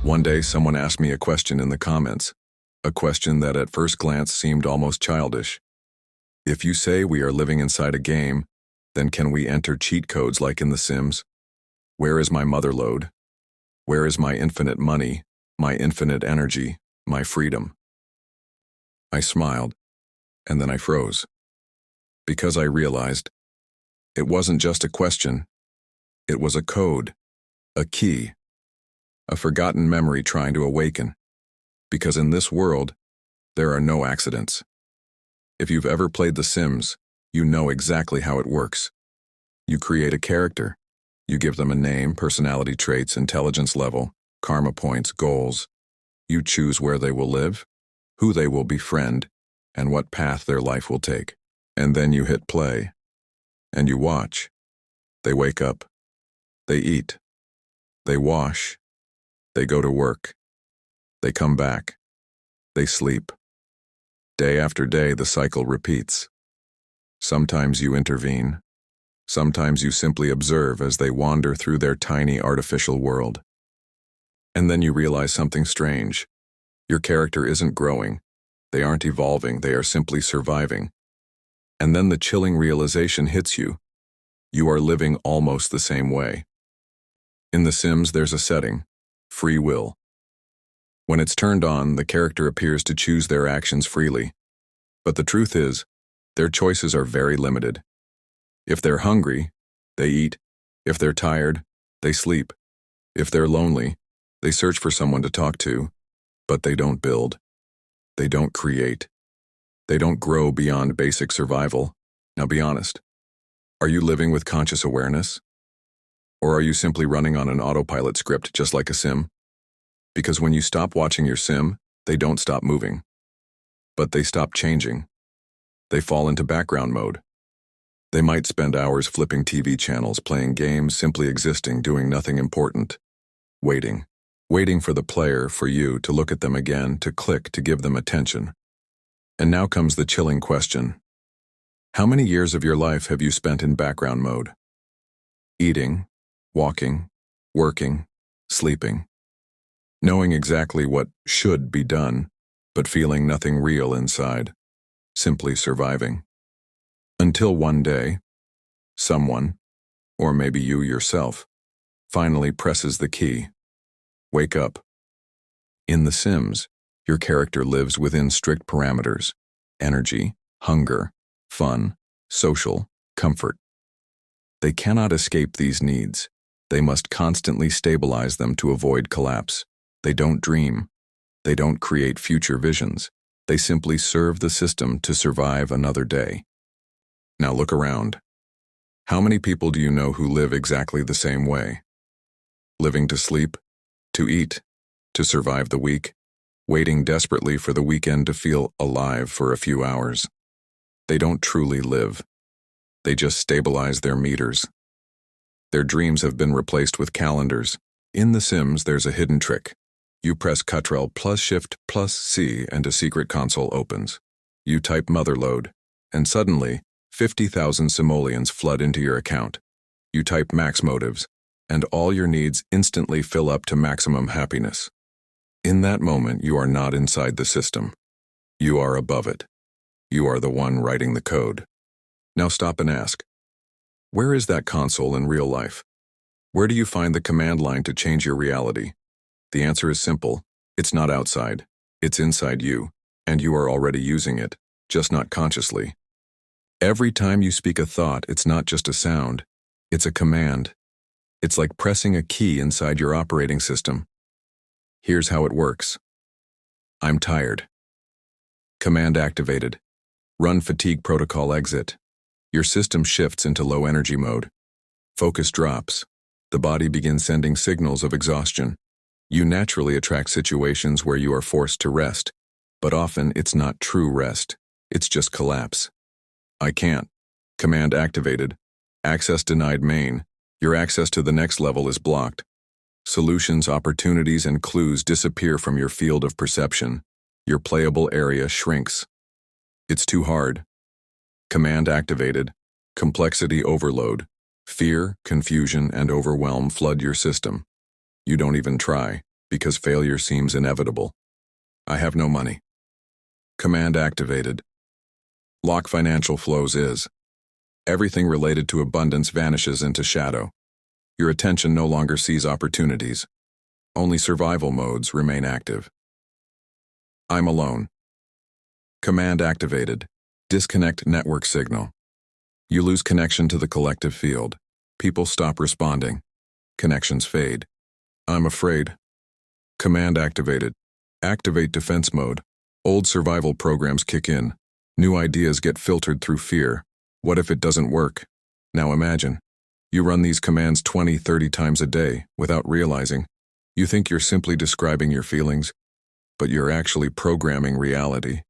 One day, someone asked me a question in the comments, a question that at first glance seemed almost childish. If you say we are living inside a game, then can we enter cheat codes like in The Sims? Where is my mother lode? Where is my infinite money, my infinite energy, my freedom? I smiled, and then I froze. Because I realized it wasn't just a question, it was a code, a key, a forgotten memory trying to awaken. Because in this world, there are no accidents. If you've ever played The Sims, you know exactly how it works. You create a character. You give them a name, personality traits, intelligence level, karma points, goals. You choose where they will live, who they will befriend, and what path their life will take. And then you hit play. And you watch. They wake up. They eat. They wash. They go to work. They come back. They sleep. Day after day, the cycle repeats. Sometimes you intervene. Sometimes you simply observe as they wander through their tiny artificial world. And then you realize something strange. Your character isn't growing. They aren't evolving. They are simply surviving. And then the chilling realization hits you. You are living almost the same way. In The Sims, there's a setting: free will. When it's turned on, the character appears to choose their actions freely. But the truth is, their choices are very limited. If they're hungry, they eat. If they're tired, they sleep. If they're lonely, they search for someone to talk to. But they don't build. They don't create. They don't grow beyond basic survival. Now be honest. Are you living with conscious awareness? Or are you simply running on an autopilot script just like a sim? Because when you stop watching your sim, they don't stop moving. But they stop changing. They fall into background mode. They might spend hours flipping TV channels, playing games, simply existing, doing nothing important. Waiting. Waiting for the player, for you, to look at them again, to click, to give them attention. And now comes the chilling question. How many years of your life have you spent in background mode? Eating, walking, working, sleeping. Knowing exactly what should be done, but feeling nothing real inside. Simply surviving. Until one day, someone, or maybe you yourself, finally presses the key. Wake up. In The Sims, your character lives within strict parameters: energy, hunger, fun, social, comfort. They cannot escape these needs. They must constantly stabilize them to avoid collapse. They don't dream. They don't create future visions. They simply serve the system to survive another day. Now look around. How many people do you know who live exactly the same way? Living to sleep, to eat, to survive the week, waiting desperately for the weekend to feel alive for a few hours. They don't truly live. They just stabilize their meters. Their dreams have been replaced with calendars. In The Sims, there's a hidden trick. You press Ctrl plus Shift plus C and a secret console opens. You type motherlode, and suddenly, 50,000 simoleons flood into your account. You type max motives, and all your needs instantly fill up to maximum happiness. In that moment, you are not inside the system. You are above it. You are the one writing the code. Now stop and ask, where is that console in real life? Where do you find the command line to change your reality? The answer is simple. It's not outside. It's inside you, and you are already using it, just not consciously. Every time you speak a thought, it's not just a sound. It's a command. It's like pressing a key inside your operating system. Here's how it works. I'm tired. Command activated. Run fatigue protocol exit. Your system shifts into low energy mode. Focus drops. The body begins sending signals of exhaustion. You naturally attract situations where you are forced to rest, but often it's not true rest. It's just collapse. I can't. Command activated. Access denied main. Your access to the next level is blocked. Solutions, opportunities, and clues disappear from your field of perception. Your playable area shrinks. It's too hard. Command activated. Complexity overload. Fear, confusion, and overwhelm flood your system. You don't even try. because failure seems inevitable. I have no money. Command activated. Lock financial flows is. Everything related to abundance vanishes into shadow. Your attention no longer sees opportunities. Only survival modes remain active. I'm alone. Command activated. Disconnect network signal. You lose connection to the collective field. People stop responding. Connections fade. I'm afraid. Command activated. Activate defense mode. Old survival programs kick in. New ideas get filtered through fear. What if it doesn't work? Now imagine. You run these commands 20, 30 times a day without realizing. You think you're simply describing your feelings, but you're actually programming reality.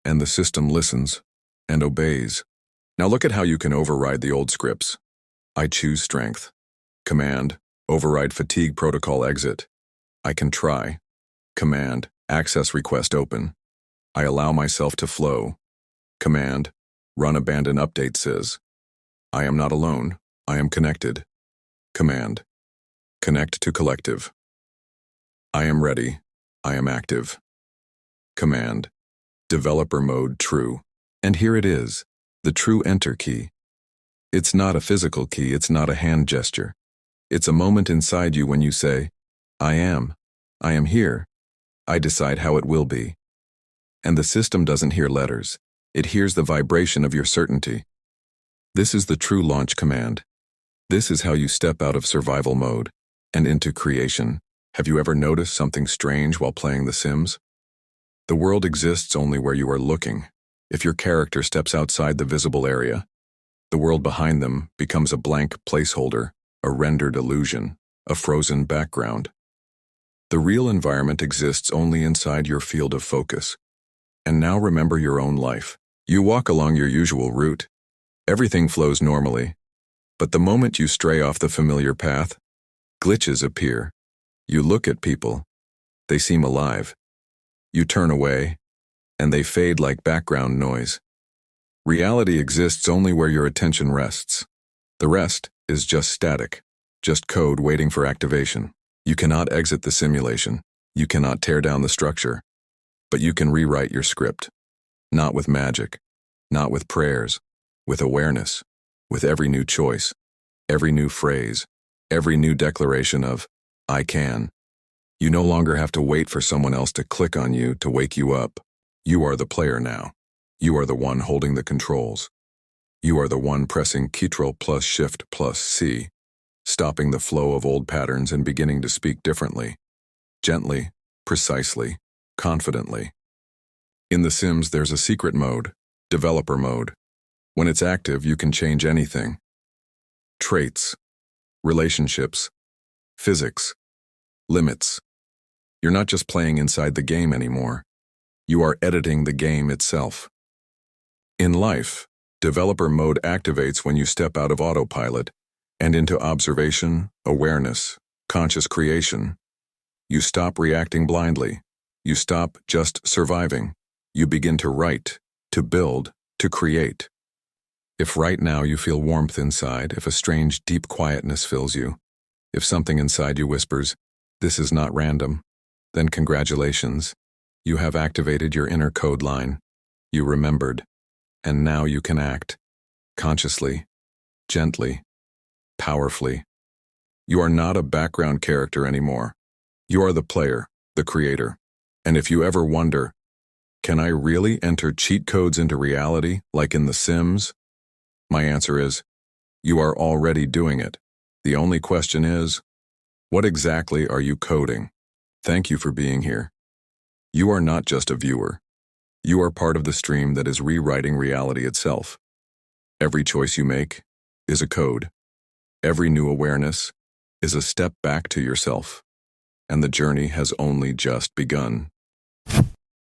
And the system listens and obeys. Now look at how you can override the old scripts. I choose strength. Command, override fatigue protocol exit. I can try. Command, access request open. I allow myself to flow. Command, run abandon update sys. I am not alone. I am connected. Command, connect to collective. I am ready. I am active. Command, developer mode true. And here it is, the true enter key. It's not a physical key, it's not a hand gesture. It's a moment inside you when you say, I am here. I decide how it will be. And the system doesn't hear letters. It hears the vibration of your certainty. This is the true launch command. This is how you step out of survival mode and into creation. Have you ever noticed something strange while playing The Sims? The world exists only where you are looking. If your character steps outside the visible area, the world behind them becomes a blank placeholder, a rendered illusion, a frozen background. The real environment exists only inside your field of focus. And now remember your own life. You walk along your usual route. Everything flows normally. But the moment you stray off the familiar path, glitches appear. You look at people. They seem alive. You turn away, and they fade like background noise. Reality exists only where your attention rests. The rest is just static, just code waiting for activation. You cannot exit the simulation. You cannot tear down the structure. But you can rewrite your script. Not with magic, not with prayers, with awareness, with every new choice, every new phrase, every new declaration of, I can. You no longer have to wait for someone else to click on you to wake you up. You are the player now. You are the one holding the controls. You are the one pressing Ctrl plus Shift plus C, stopping the flow of old patterns and beginning to speak differently, gently, precisely, confidently. In The Sims, there's a secret mode, developer mode. When it's active, you can change anything. Traits, relationships, physics, limits. You're not just playing inside the game anymore. You are editing the game itself. In life, developer mode activates when you step out of autopilot and into observation, awareness, conscious creation. You stop reacting blindly. You stop just surviving. You begin to write, to build, to create. If right now you feel warmth inside, if a strange deep quietness fills you, if something inside you whispers, this is not random, then congratulations. You have activated your inner code line. You remembered. And now you can act. Consciously. Gently. Powerfully. You are not a background character anymore. You are the player, the creator. And if you ever wonder, can I really enter cheat codes into reality like in The Sims? My answer is, you are already doing it. The only question is, what exactly are you coding? Thank you for being here. You are not just a viewer. You are part of the stream that is rewriting reality itself. Every choice you make is a code. Every new awareness is a step back to yourself. And the journey has only just begun.